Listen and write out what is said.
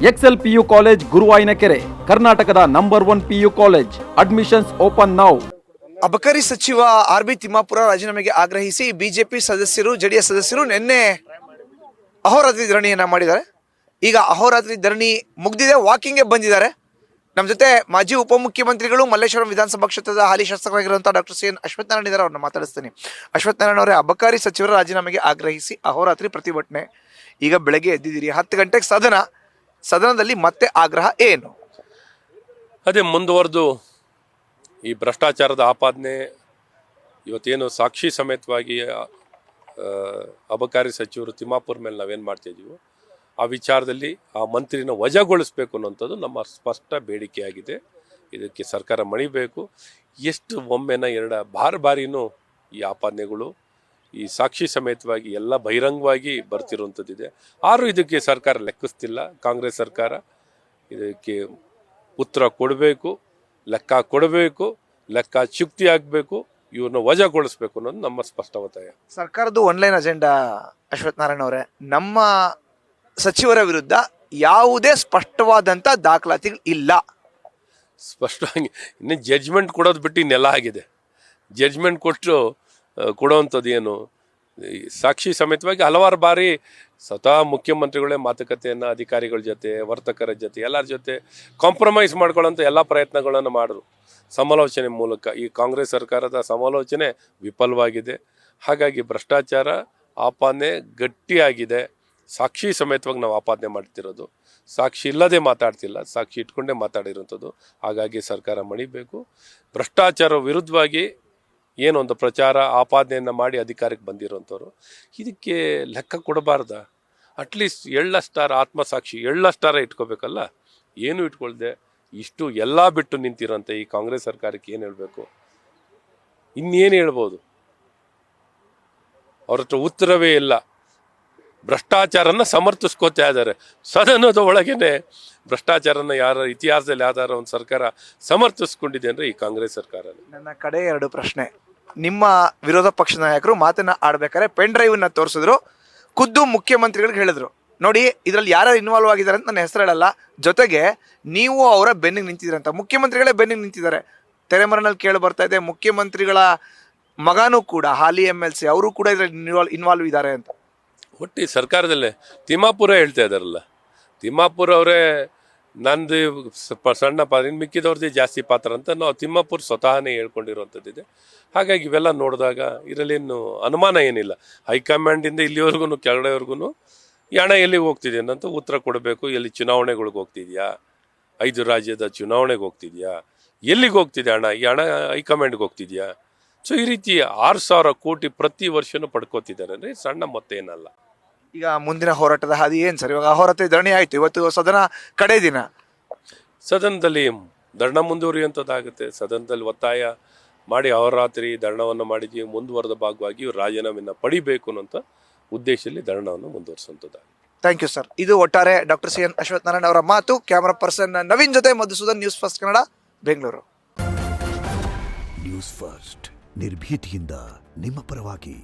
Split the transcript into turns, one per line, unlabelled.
Excel PU college ಗುರುವಾಯಿನಕೆರೆ, ಕರ್ನಾಟಕದ number 1 PU college. Admissions open now.
ಅಬಕಾರಿ ಸಚಿವ ಆರ್.ಬಿ. ತಿಮ್ಮಾಪುರ ರಾಜೀನಾಮೆಗೆ ಆಗ್ರಹಿಸಿ ಬಿಜೆಪಿ ಸದಸ್ಯರು, ಜೆಡಿಎಸ್ ಸದಸ್ಯರು ನಿನ್ನೆ ಅಹೋರಾತ್ರಿ ಧರಣಿಯನ್ನ ಮಾಡಿದ್ದಾರೆ. ಈಗ ಅಹೋರಾತ್ರಿ ಧರಣಿ ಮುಗ್ದಿದೆ, ವಾಕಿಂಗ್ಗೆ ಬಂದಿದ್ದಾರೆ. ನಮ್ಮ ಜೊತೆ ಮಾಜಿ ಉಪಮುಖ್ಯಮಂತ್ರಿಗಳು, ಮಲ್ಲೇಶ್ವರಂ ವಿಧಾನಸಭಾ ಕ್ಷೇತ್ರದ ಹಾಲಿ ಶಾಸಕರಾಗಿರುವಂತಹ doctor C N Ashwath Narayana ಇದ್ದಾರೆ. ಅವ್ರನ್ನ ಮಾತಾಡಿಸ್ತೀನಿ. ಅಶ್ವಥ್ ನಾರಾಯಣ ಅವರೇ, ಅಬಕಾರಿ ಸಚಿವರ ರಾಜೀನಾಮೆಗೆ ಆಗ್ರಹಿಸಿ ಅಹೋರಾತ್ರಿ ಪ್ರತಿಭಟನೆ. ಈಗ ಬೆಳಗ್ಗೆ ಎದ್ದಿದ್ದೀರಿ, 10 ಗಂಟೆಗೆ ಸದನದಲ್ಲಿ ಮತ್ತೆ ಆಗ್ರಹ ಏನು?
ಅದೇ ಮುಂದುವರೆದು ಈ ಭ್ರಷ್ಟಾಚಾರದ ಆಪಾದನೆ ಇವತ್ತೇನು ಸಾಕ್ಷಿ ಸಮೇತವಾಗಿ ಅಬಕಾರಿ ಸಚಿವರು ತಿಮ್ಮಾಪುರ ಮೇಲೆ ನಾವೇನು ಮಾಡ್ತಾಯಿದ್ದೀವೋ ಆ ವಿಚಾರದಲ್ಲಿ ಆ ಮಂತ್ರಿನ ವಜಾಗೊಳಿಸಬೇಕು ಅನ್ನೋಂಥದ್ದು ನಮ್ಮ ಸ್ಪಷ್ಟ ಬೇಡಿಕೆಯಾಗಿದೆ. ಇದಕ್ಕೆ ಸರ್ಕಾರ ಮಣಿಬೇಕು. ಎಷ್ಟು ಒಮ್ಮೆನ ಬಾರಿನೂ ಈ ಆಪಾದನೆಗಳು ಈ ಸಾಕ್ಷಿ ಸಮೇತವಾಗಿ ಎಲ್ಲ ಬಹಿರಂಗವಾಗಿ ಬರ್ತಿರುವಂಥದ್ದಿದೆ. ಆದರೂ ಇದಕ್ಕೆ ಸರ್ಕಾರ ಲೆಕ್ಕಿಸ್ತಿಲ್ಲ. ಕಾಂಗ್ರೆಸ್ ಸರ್ಕಾರ ಇದಕ್ಕೆ ಉತ್ತರ ಕೊಡಬೇಕು, ಲೆಕ್ಕ ಕೊಡಬೇಕು, ಲೆಕ್ಕ ಚುಕ್ತಿ ಆಗಬೇಕು, ಇವ್ರನ್ನ ವಜಾಗೊಳಿಸ್ಬೇಕು ಅನ್ನೋದು ನಮ್ಮ ಸ್ಪಷ್ಟ ಒತ್ತಾಯ.
ಸರ್ಕಾರದ್ದು ಆನ್ಲೈನ್ ಅಜೆಂಡಾ ಅಶ್ವಥ್ ನಾರಾಯಣ ಅವರೇ, ನಮ್ಮ ಸಚಿವರ ವಿರುದ್ಧ ಯಾವುದೇ ಸ್ಪಷ್ಟವಾದಂಥ ದಾಖಲಾತಿಗಳು ಇಲ್ಲ.
ಸ್ಪಷ್ಟವಾಗಿ ಇನ್ನು ಜಡ್ಜ್ಮೆಂಟ್ ಕೊಡೋದು ಬಿಟ್ಟು ಇನ್ನೆಲ್ಲ ಆಗಿದೆ. ಜಡ್ಜ್ಮೆಂಟ್ ಕೊಡೋವಂಥದ್ದು ಏನು? ಸಾಕ್ಷಿ ಸಮೇತವಾಗಿ ಹಲವಾರು ಬಾರಿ ಸ್ವತಃ ಮುಖ್ಯಮಂತ್ರಿಗಳೇ ಮಾತುಕತೆಯನ್ನು ಅಧಿಕಾರಿಗಳ ಜೊತೆ, ವರ್ತಕರ ಜೊತೆ, ಎಲ್ಲರ ಜೊತೆ ಕಾಂಪ್ರಮೈಸ್ ಮಾಡ್ಕೊಳ್ಳೋಂಥ ಎಲ್ಲ ಪ್ರಯತ್ನಗಳನ್ನು ಮಾಡಿದ್ರು ಸಮಾಲೋಚನೆ ಮೂಲಕ. ಈ ಕಾಂಗ್ರೆಸ್ ಸರ್ಕಾರದ ಸಮಾಲೋಚನೆ ವಿಫಲವಾಗಿದೆ. ಹಾಗಾಗಿ ಭ್ರಷ್ಟಾಚಾರ ಆಪಾದನೆ ಗಟ್ಟಿಯಾಗಿದೆ. ಸಾಕ್ಷಿ ಸಮೇತವಾಗಿ ನಾವು ಆಪಾದನೆ ಮಾಡ್ತಿರೋದು, ಸಾಕ್ಷಿ ಇಲ್ಲದೆ ಮಾತಾಡ್ತಿಲ್ಲ, ಸಾಕ್ಷಿ ಇಟ್ಕೊಂಡೇ ಮಾತಾಡಿರೋಂಥದ್ದು. ಹಾಗಾಗಿ ಸರ್ಕಾರ ಮಣಿಬೇಕು. ಭ್ರಷ್ಟಾಚಾರ ವಿರುದ್ಧವಾಗಿ ಏನೊಂದು ಪ್ರಚಾರ ಆಪಾದನೆಯನ್ನು ಮಾಡಿ ಅಧಿಕಾರಕ್ಕೆ ಬಂದಿರೋಂಥವ್ರು ಇದಕ್ಕೆ ಲೆಕ್ಕ ಕೊಡಬಾರ್ದ? ಅಟ್ಲೀಸ್ಟ್ ಎಳ್ಳಷ್ಟಾರ ಆತ್ಮಸಾಕ್ಷಿ ಎಳ್ಳಷ್ಟಾರ ಇಟ್ಕೋಬೇಕಲ್ಲ. ಏನು ಇಟ್ಕೊಳ್ದೆ ಇಷ್ಟು ಎಲ್ಲ ಬಿಟ್ಟು ನಿಂತಿರೋಂಥ ಈ ಕಾಂಗ್ರೆಸ್ ಸರ್ಕಾರಕ್ಕೆ ಏನು ಹೇಳಬೇಕು? ಇನ್ನೇನು ಹೇಳ್ಬೋದು? ಅವ್ರ ಹತ್ರ ಉತ್ತರವೇ ಇಲ್ಲ. ಭ್ರಷ್ಟಾಚಾರನ ಸಮರ್ಥಿಸ್ಕೋತಾ ಇದ್ದಾರೆ. ಸದನದ ಒಳಗೇನೆ ಭ್ರಷ್ಟಾಚಾರನ ಯಾರ ಇತಿಹಾಸದಲ್ಲಿ ಯಾವ್ದಾರ ಒಂದು ಸರ್ಕಾರ ಸಮರ್ಥಿಸ್ಕೊಂಡಿದೆ ಅಂದರೆ ಈ ಕಾಂಗ್ರೆಸ್ ಸರ್ಕಾರ.
ನನ್ನ ಕಡೆ 2 ಪ್ರಶ್ನೆ. ನಿಮ್ಮ ವಿರೋಧ ಪಕ್ಷ ನಾಯಕರು ಮಾತನ್ನ ಆಡ್ಬೇಕಾದ್ರೆ ಪೆನ್ ಡ್ರೈವ್ನ ತೋರಿಸಿದ್ರು, ಖುದ್ದು ಮುಖ್ಯಮಂತ್ರಿಗಳಿಗೆ ಹೇಳಿದ್ರು, ನೋಡಿ ಇದರಲ್ಲಿ ಯಾರು ಇನ್ವಾಲ್ವ್ ಆಗಿದ್ದಾರೆ ಅಂತ ನನ್ನ ಹೆಸರು ಹೇಳಲ್ಲ, ಜೊತೆಗೆ ನೀವು ಅವರ ಬೆನ್ನಿಗೆ ನಿಂತಿದ್ದೀರಂತ. ಮುಖ್ಯಮಂತ್ರಿಗಳೇ ಬೆನ್ನಿಗೆ ನಿಂತಿದ್ದಾರೆ. ತೆರೆಮರೆನಲ್ಲಿ ಕೇಳಿ ಬರ್ತಾ ಇದೆ, ಮುಖ್ಯಮಂತ್ರಿಗಳ ಮಗನೂ ಕೂಡ ಹಾಲಿ MLC ಅವರು ಕೂಡ ಇದರಲ್ಲಿ ಇನ್ವಾಲ್ವ್ ಇದ್ದಾರೆ ಅಂತ.
ಒಟ್ಟು ಸರ್ಕಾರದಲ್ಲೇ ತಿಮ್ಮಾಪುರ ಹೇಳ್ತಾ ಇದ್ದಾರಲ್ಲ, ತಿಮ್ಮಾಪುರ ಅವರೇ ನಂದು ಸಣ್ಣ ಪಾತ್ರ, ಇನ್ನು ಮಿಕ್ಕಿದವ್ರದ್ದೇ ಜಾಸ್ತಿ ಪಾತ್ರ ಅಂತ ನಾವು ತಿಮ್ಮಾಪುರ ಸ್ವತಃನೇ ಹೇಳ್ಕೊಂಡಿರುವಂಥದ್ದಿದೆ. ಹಾಗಾಗಿ ಇವೆಲ್ಲ ನೋಡಿದಾಗ ಇದರಲ್ಲೇನು ಅನುಮಾನ ಏನಿಲ್ಲ. ಹೈಕಮಾಂಡಿಂದ ಇಲ್ಲಿವರೆಗೂ ಕೆಳಗಡೆವರೆಗೂ ಈ ಹಣ ಎಲ್ಲಿಗೆ ಹೋಗ್ತಿದೆ ಅನ್ನೋಂಥ ಉತ್ತರ ಕೊಡಬೇಕು. ಎಲ್ಲಿ ಚುನಾವಣೆಗಳಿಗೆ ಹೋಗ್ತಿದ್ಯಾ? 5 ರಾಜ್ಯದ ಚುನಾವಣೆಗೆ ಹೋಗ್ತಿದ್ಯಾ? ಎಲ್ಲಿಗೆ ಹೋಗ್ತಿದೆ ಹಣ? ಈ ಹಣ ಹೈಕಮಾಂಡ್ಗೆ ಹೋಗ್ತಿದ್ಯಾ? ಸೊ ಈ ರೀತಿ 6,000 ಕೋಟಿ ಪ್ರತಿ ವರ್ಷನೂ ಪಡ್ಕೋತಿದ್ದಾರೆ ಅಂದರೆ ಸಣ್ಣ ಮೊತ್ತ ಏನಲ್ಲ.
ಈಗ ಮುಂದಿನ ಹೋರಾಟದ ಹಾದಿ ಏನು ಸರ್? ಇವಾಗ ಹೋರಾಟ ಧರಣಿ ಆಯಿತು, ಇವತ್ತು ಸದನ ಕಡೆ ದಿನ.
ಸದನದಲ್ಲಿ ಧರಣ ಮುಂದುವರಿಯುವಂಥದ್ದಾಗುತ್ತೆ. ಸದನದಲ್ಲಿ ಒತ್ತಾಯ ಮಾಡಿ ಅಹೋರಾತ್ರಿ ಧರಣವನ್ನು ಮಾಡಿದ್ವಿ. ಮುಂದುವರೆದ ಭಾಗವಾಗಿ ರಾಜೀನಾಮೆಯನ್ನು ಪಡಿಬೇಕು ಅನ್ನೋಂಥ ಉದ್ದೇಶದಲ್ಲಿ ಧರಣವನ್ನು ಮುಂದುವರಿಸುವಂಥದ್ದಾಗುತ್ತೆ.
Thank you sir. ಇದು ಒಟ್ಟಾರೆ doctor C N Ashwath Narayana ಅವರ ಮಾತು. ಕ್ಯಾಮರಾ ಪರ್ಸನ್ ನವೀನ್ ಜೊತೆ Madhusudan, news first Kannada, Bengaluru.
News first ನಿರ್ಭೀತಿಯಿಂದ ನಿಮ್ಮ ಪರವಾಗಿ.